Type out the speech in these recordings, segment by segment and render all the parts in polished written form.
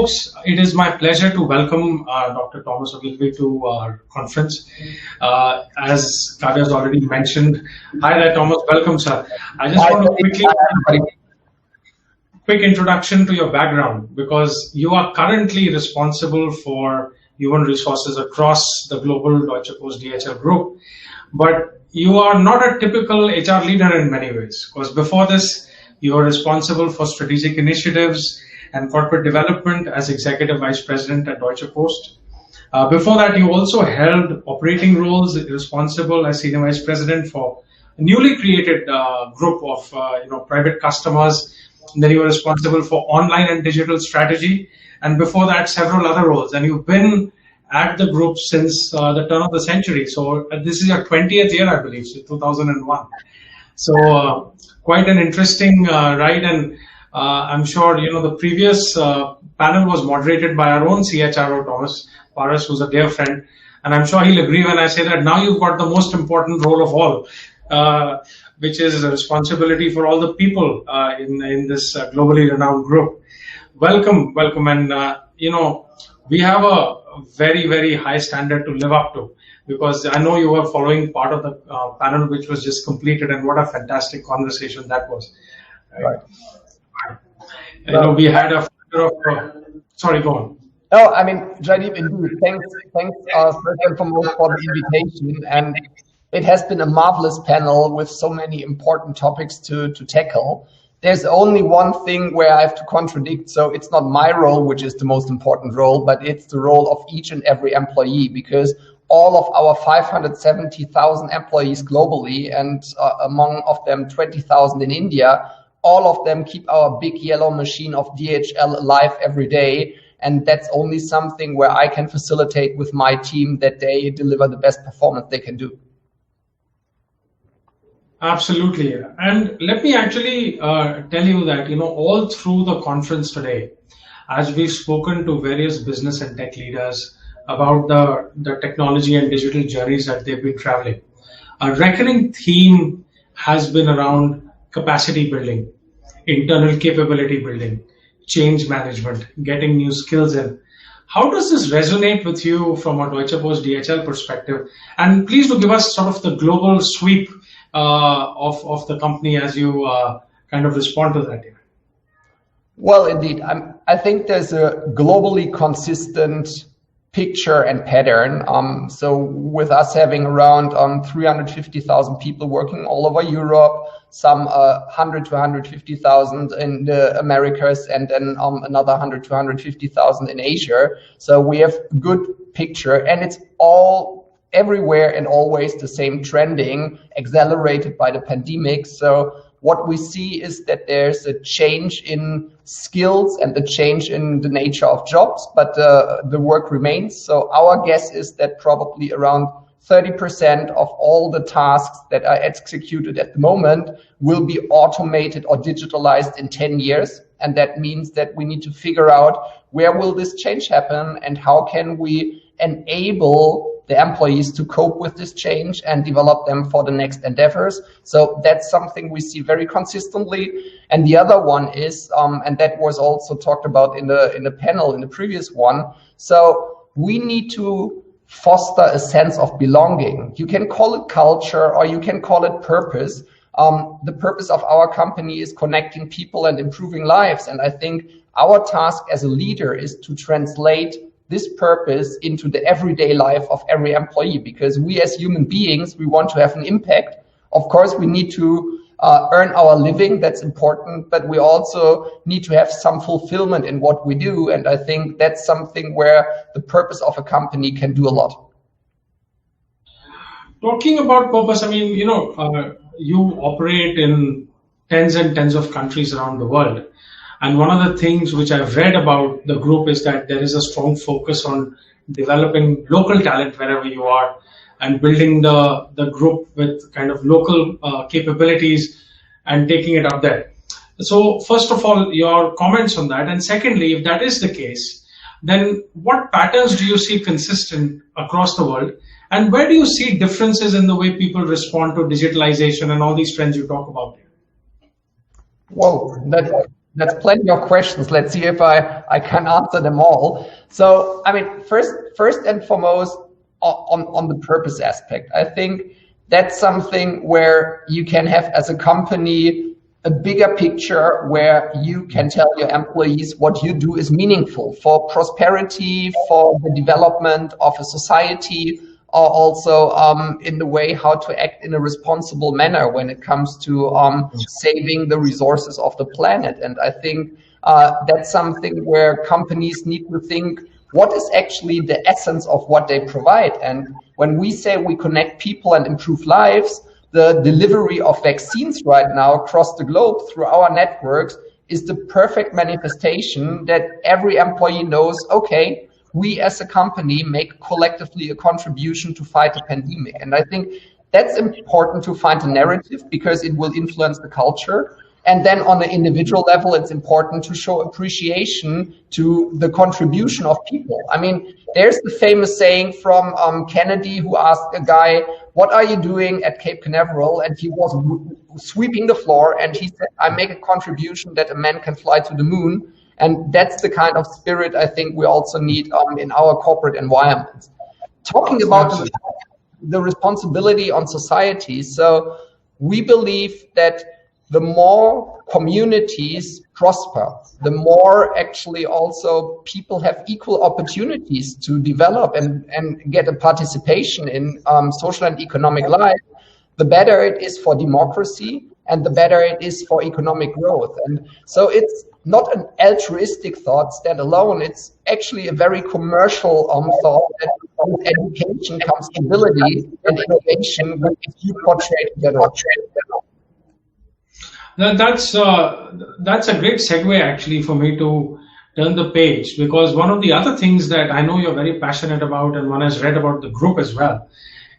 folks, it is my pleasure to welcome Dr. Thomas Ogilvie to our conference. As Kavya has already mentioned, hi there, Thomas. Welcome, sir. I just want to quick introduction to your background, because you are currently responsible for human resources across the global Deutsche Post DHL group. But you are not a typical HR leader in many ways, because before this, you are responsible for strategic initiatives and corporate development as Executive Vice President at Deutsche Post. Before that, you also held operating roles, responsible as Senior Vice President for a newly created group of private customers. And then you were responsible for online and digital strategy. And before that, several other roles. And you've been at the group since the turn of the century. So this is your 20th year, I believe, so 2001. So quite an interesting ride. And I'm sure, the previous panel was moderated by our own CHRO, Thomas Paras, who's a dear friend. And I'm sure he'll agree when I say that now you've got the most important role of all, which is a responsibility for all the people in this globally renowned group. Welcome. And, we have a very, very high standard to live up to, because I know you were following part of the panel which was just completed, and what a fantastic conversation that was. Right. We had a sorry, go on. No, I mean, Jaideep, indeed, thanks first and foremost for the invitation. And it has been a marvelous panel with so many important topics to tackle. There's only one thing where I have to contradict. So it's not my role, which is the most important role, but it's the role of each and every employee, because all of our 570,000 employees globally, and among of them 20,000 in India, all of them keep our big yellow machine of DHL alive every day. And that's only something where I can facilitate with my team that they deliver the best performance they can do. Absolutely. And let me actually tell you that, all through the conference today, as we've spoken to various business and tech leaders about the technology and digital journeys that they've been traveling, a recurring theme has been around capacity building, internal capability building, change management, getting new skills in. How does this resonate with you from a Deutsche Post DHL perspective? And please do give us sort of the global sweep of the company as you kind of respond to that. Well, indeed, I think there's a globally consistent picture and pattern. So with us having around 350,000 people working all over Europe, some 100 to 150,000 in the Americas, and then another 100 to 150,000 in Asia. So we have a good picture, and it's all everywhere and always the same trending, accelerated by the pandemic. So what we see is that there's a change in skills and a change in the nature of jobs, but the work remains. So our guess is that probably around 30% of all the tasks that are executed at the moment will be automated or digitalized in 10 years. And that means that we need to figure out where will this change happen and how can we enable the employees to cope with this change and develop them for the next endeavors. So that's something we see very consistently. And the other one is, and that was also talked about in the panel in the previous one. So we need to foster a sense of belonging. You can call it culture or you can call it purpose. The purpose of our company is connecting people and improving lives. And I think our task as a leader is to translate this purpose into the everyday life of every employee, because we as human beings, we want to have an impact. Of course, we need to earn our living. That's important, but we also need to have some fulfillment in what we do. And I think that's something where the purpose of a company can do a lot. Talking about purpose, I mean, you operate in tens and tens of countries around the world. And one of the things which I've read about the group is that there is a strong focus on developing local talent wherever you are and building the group with kind of local capabilities and taking it up there. So first of all, your comments on that. And secondly, if that is the case, then what patterns do you see consistent across the world? And where do you see differences in the way people respond to digitalization and all these trends you talk about? Well, That's plenty of questions. Let's see if I can answer them all. So, I mean, first and foremost, on the purpose aspect, I think that's something where you can have as a company a bigger picture where you can tell your employees what you do is meaningful for prosperity, for the development of a society, or also in the way how to act in a responsible manner when it comes to saving the resources of the planet. And I think that's something where companies need to think, what is actually the essence of what they provide? And when we say we connect people and improve lives, the delivery of vaccines right now across the globe through our networks is the perfect manifestation that every employee knows, okay, we as a company make collectively a contribution to fight the pandemic. And I think that's important to find a narrative because it will influence the culture. And then on the individual level, it's important to show appreciation to the contribution of people. I mean, there's the famous saying from Kennedy, who asked a guy, what are you doing at Cape Canaveral? And he was sweeping the floor. And he said, I make a contribution that a man can fly to the moon. And that's the kind of spirit I think we also need in our corporate environment. Talking about the responsibility on society. So we believe that the more communities prosper, the more actually also people have equal opportunities to develop and get a participation in social and economic life, the better it is for democracy and the better it is for economic growth. And so it's not an altruistic thought standalone. It's actually a very commercial thought that with education comes stability and innovation, which you portray together. Now that's a great segue actually for me to turn the page, because one of the other things that I know you're very passionate about and one has read about the group as well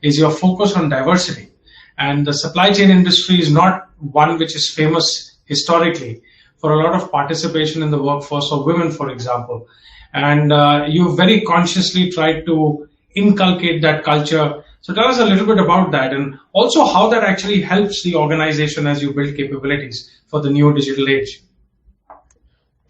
is your focus on diversity. And the supply chain industry is not one which is famous historically for a lot of participation in the workforce of women, for example. And you very consciously tried to inculcate that culture. So tell us a little bit about that and also how that actually helps the organization as you build capabilities for the new digital age.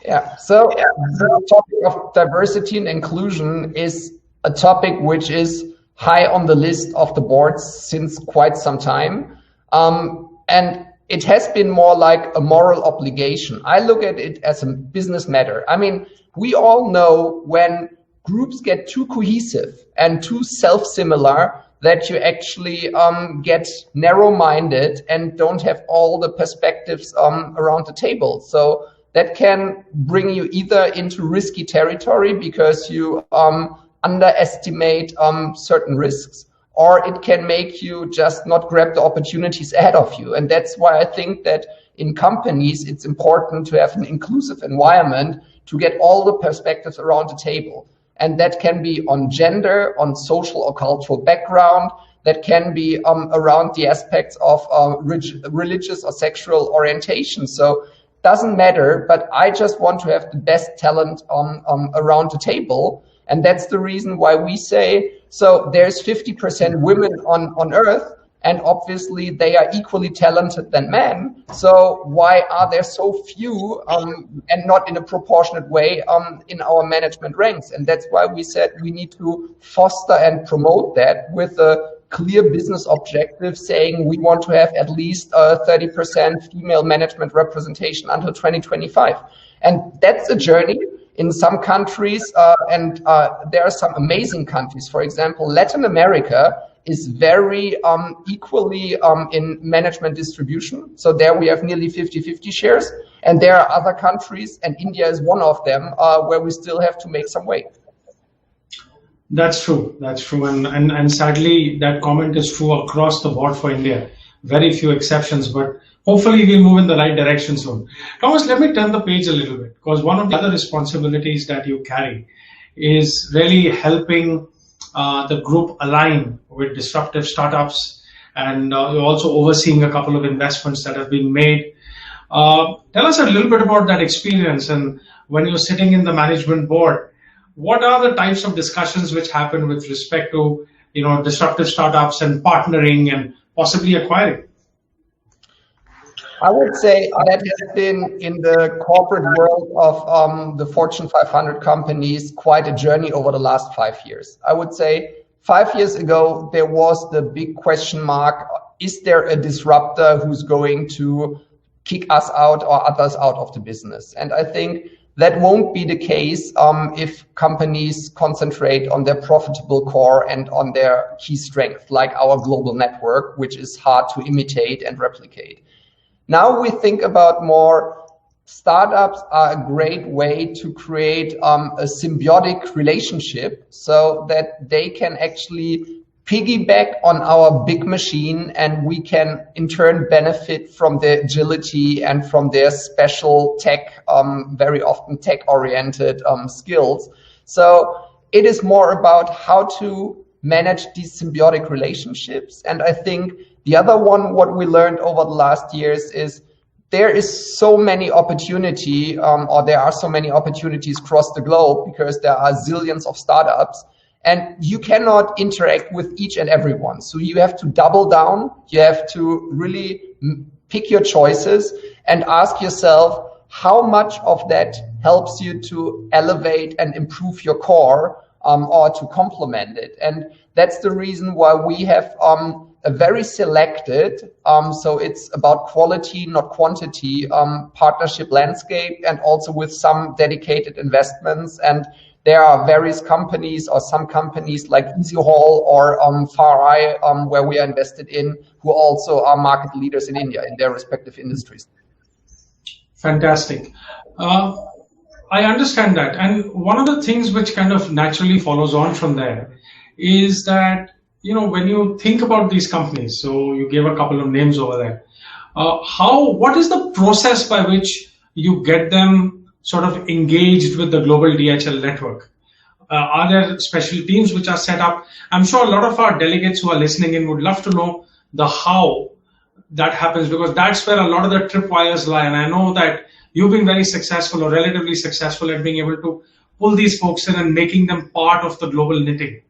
Yeah, so the topic of diversity and inclusion is a topic which is high on the list of the boards since quite some time. And it has been more like a moral obligation. I look at it as a business matter. I mean, we all know when groups get too cohesive and too self-similar that you actually get narrow-minded and don't have all the perspectives around the table. So that can bring you either into risky territory because you underestimate certain risks, or it can make you just not grab the opportunities ahead of you. And that's why I think that in companies, it's important to have an inclusive environment to get all the perspectives around the table. And that can be on gender, on social or cultural background. That can be around the aspects of religious or sexual orientation. So doesn't matter, but I just want to have the best talent around the table. And that's the reason why we say, so there's 50% women on Earth, and obviously they are equally talented than men. So why are there so few and not in a proportionate way in our management ranks? And that's why we said we need to foster and promote that with a clear business objective saying we want to have at least 30% female management representation until 2025. And that's a journey. In some countries, and there are some amazing countries, for example, Latin America is very equally in management distribution. So there we have nearly 50-50 shares. And there are other countries, and India is one of them, where we still have to make some way. That's true. That's true. And sadly, that comment is true across the board for India. Very few exceptions, but hopefully we'll move in the right direction soon. Thomas, let me turn the page a little bit, because one of the other responsibilities that you carry is really helping the group align with disruptive startups, and you're also overseeing a couple of investments that have been made. Tell us a little bit about that experience, and when you're sitting in the management board, what are the types of discussions which happen with respect to disruptive startups and partnering and possibly acquiring? I would say that has been in the corporate world of the Fortune 500 companies quite a journey over the last 5 years. I would say 5 years ago, there was the big question mark, is there a disruptor who's going to kick us out or others out of the business? And I think that won't be the case if companies concentrate on their profitable core and on their key strength, like our global network, which is hard to imitate and replicate. Now we think about more startups are a great way to create a symbiotic relationship so that they can actually piggyback on our big machine and we can in turn benefit from their agility and from their special tech, very often tech-oriented skills. So it is more about how to manage these symbiotic relationships. And I think the other one, what we learned over the last years is there is so many opportunity, or there are so many opportunities across the globe because there are zillions of startups and you cannot interact with each and every one. So you have to double down. You have to really pick your choices and ask yourself how much of that helps you to elevate and improve your core, or to complement it. And that's the reason why we have a very selected, so it's about quality, not quantity, partnership landscape, and also with some dedicated investments. And there are various companies or some companies like EasyHaul or FarEye, where we are invested in, who also are market leaders in India in their respective industries. Fantastic. I understand that. And one of the things which kind of naturally follows on from there is that, when you think about these companies, so you gave a couple of names over there, what is the process by which you get them sort of engaged with the global DHL network? Are there special teams which are set up? I'm sure a lot of our delegates who are listening in would love to know the how that happens, because that's where a lot of the tripwires lie. And I know that you've been very successful or relatively successful at being able to pull these folks in and making them part of the global knitting.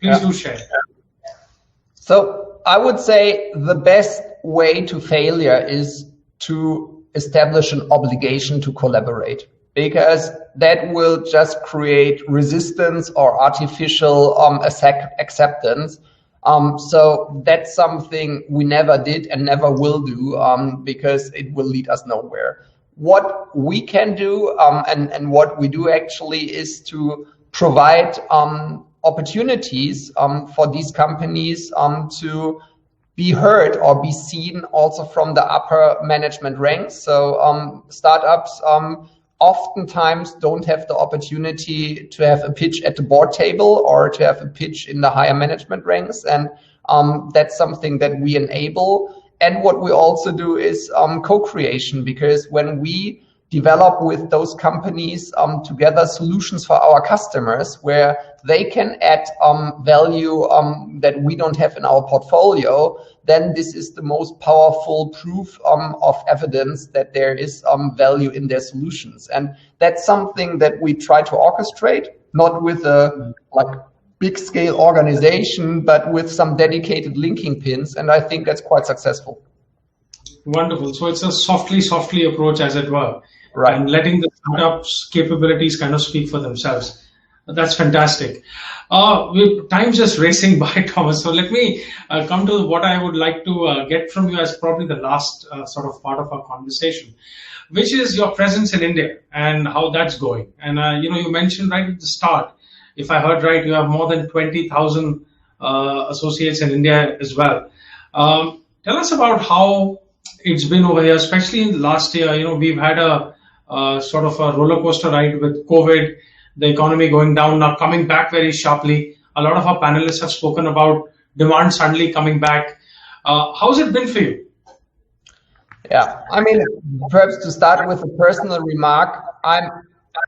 Please do share. So I would say the best way to failure is to establish an obligation to collaborate, because that will just create resistance or artificial acceptance. So that's something we never did and never will do, because it will lead us nowhere. What we can do, and what we do actually, is to provide opportunities for these companies to be heard or be seen also from the upper management ranks. So startups oftentimes don't have the opportunity to have a pitch at the board table or to have a pitch in the higher management ranks. And that's something that we enable. And what we also do is co-creation, because when we develop with those companies together solutions for our customers where they can add value that we don't have in our portfolio, then this is the most powerful proof of evidence that there is value in their solutions. And that's something that we try to orchestrate, not with a big scale organization, but with some dedicated linking pins. And I think that's quite successful. Wonderful. So it's a softly approach, as it were. Right. And letting the startup's capabilities kind of speak for themselves. That's fantastic. Time's just racing by, Thomas. So let me come to what I would like to get from you as probably the last sort of part of our conversation, which is your presence in India and how that's going. And, you mentioned right at the start, if I heard right, you have more than 20,000 associates in India as well. Tell us about how it's been over here, especially in the last year. We've had a sort of a roller coaster ride with COVID, the economy going down, now coming back very sharply. A lot of our panelists have spoken about demand suddenly coming back. How's it been for you? Yeah, I mean, perhaps to start with a personal remark, I'm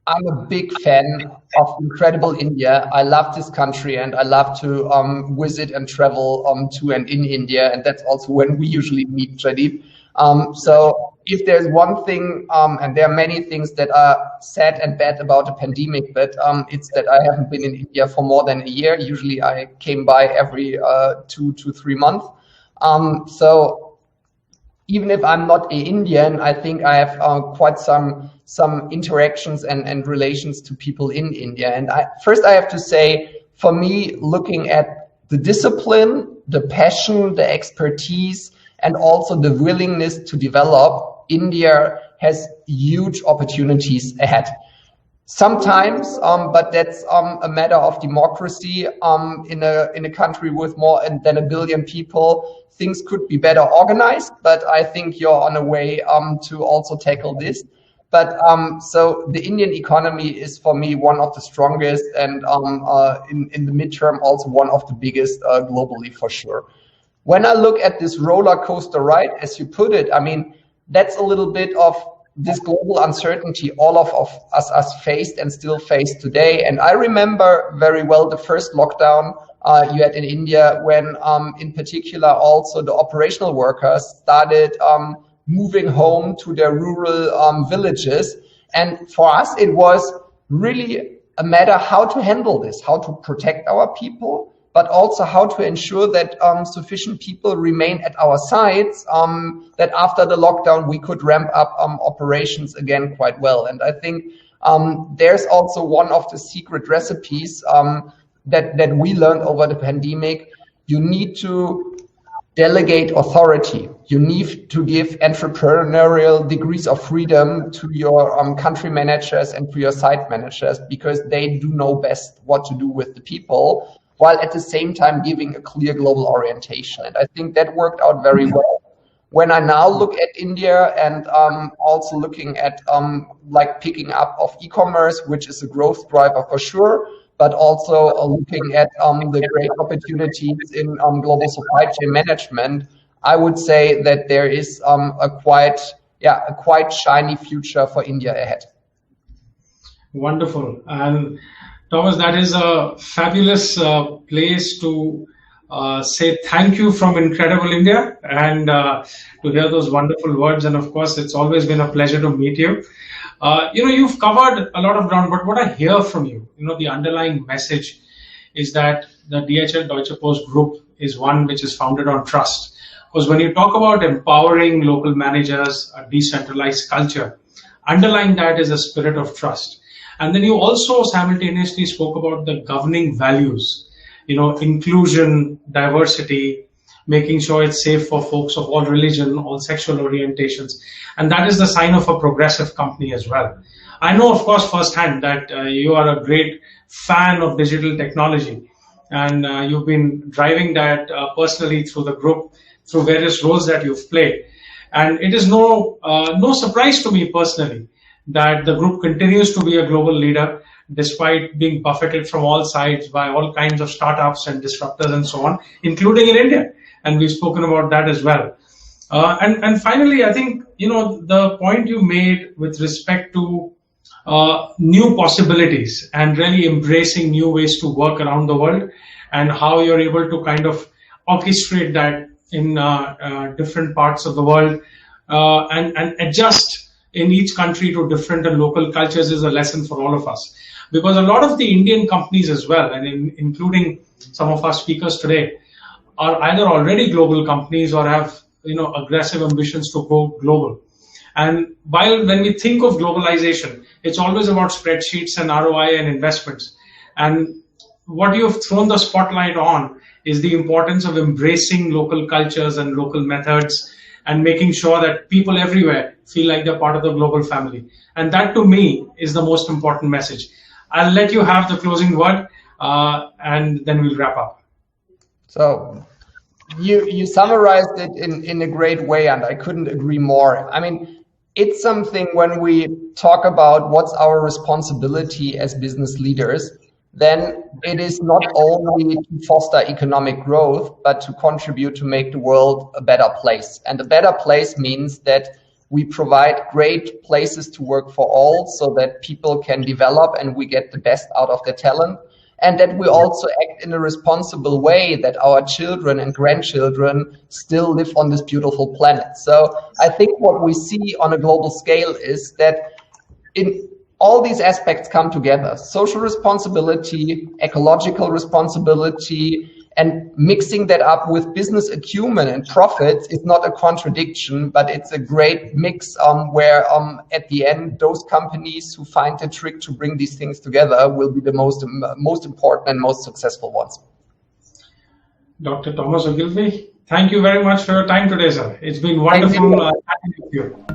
a big fan of incredible India. I love this country and I love to visit and travel to and in India. And that's also when we usually meet, Jaideep. So if there's one thing, and there are many things that are sad and bad about the pandemic, but it's that I haven't been in India for more than a year. Usually I came by every 2 to 3 months. So even if I'm not an Indian, I think I have quite some interactions and relations to people in India. And first I have to say, for me, looking at the discipline, the passion, the expertise, and also the willingness to develop, India has huge opportunities ahead. Sometimes, but that's a matter of democracy. In a country with more than 1 billion people, things could be better organized. But I think you're on a way to also tackle this. But so the Indian economy is for me one of the strongest, and in the midterm also one of the biggest globally for sure. When I look at this roller coaster ride, as you put it, I mean, that's a little bit of this global uncertainty all of us faced and still face today. And I remember very well the first lockdown you had in India, when in particular also the operational workers started moving home to their rural villages. And for us, it was really a matter how to handle this, how to protect our people, but also how to ensure that sufficient people remain at our sites, that after the lockdown we could ramp up operations again quite well. And I think there's also one of the secret recipes that we learned over the pandemic. You need to delegate authority. You need to give entrepreneurial degrees of freedom to your country managers and to your site managers, because they do know best what to do with the people, while at the same time giving a clear global orientation. And I think that worked out very well. When I now look at India and also looking at like picking up of e-commerce, which is a growth driver for sure, but also looking at the great opportunities in global supply chain management, I would say that there is a quite shiny future for India ahead. Wonderful. And Thomas, that is a fabulous place to say thank you from incredible India, and to hear those wonderful words. And of course, it's always been a pleasure to meet you. You've covered a lot of ground, but what I hear from you, the underlying message is that the DHL Deutsche Post Group is one which is founded on trust. Because when you talk about empowering local managers, a decentralized culture, underlying that is a spirit of trust. And then you also simultaneously spoke about the governing values, inclusion, diversity, making sure it's safe for folks of all religion, all sexual orientations. And that is the sign of a progressive company as well. I know, of course, firsthand that you are a great fan of digital technology, and you've been driving that personally through the group, through various roles that you've played. And it is no surprise to me personally that the group continues to be a global leader, despite being buffeted from all sides by all kinds of startups and disruptors and so on, including in India. And we've spoken about that as well. And finally, I think, the point you made with respect to new possibilities and really embracing new ways to work around the world, and how you're able to kind of orchestrate that in different parts of the world and adjust in each country to different and local cultures, is a lesson for all of us. Because a lot of the Indian companies as well, and including some of our speakers today, are either already global companies or have aggressive ambitions to go global. And when we think of globalization, it's always about spreadsheets and ROI and investments. And what you've thrown the spotlight on is the importance of embracing local cultures and local methods, and making sure that people everywhere feel like they're part of the global family. And that, to me, is the most important message. I'll let you have the closing word, and then we'll wrap up. So you summarized it in a great way, and I couldn't agree more. I mean, it's something when we talk about what's our responsibility as business leaders, then it is not only to foster economic growth, but to contribute to make the world a better place. And a better place means that we provide great places to work for all, so that people can develop and we get the best out of their talent. And that we also act in a responsible way, that our children and grandchildren still live on this beautiful planet. So I think what we see on a global scale is that in all these aspects come together: social responsibility, ecological responsibility, And mixing that up with business acumen and profits is not a contradiction, but it's a great mix where at the end, those companies who find the trick to bring these things together will be the most important and most successful ones. Dr. Thomas Ogilvie, thank you very much for your time today, sir. It's been wonderful chatting with you.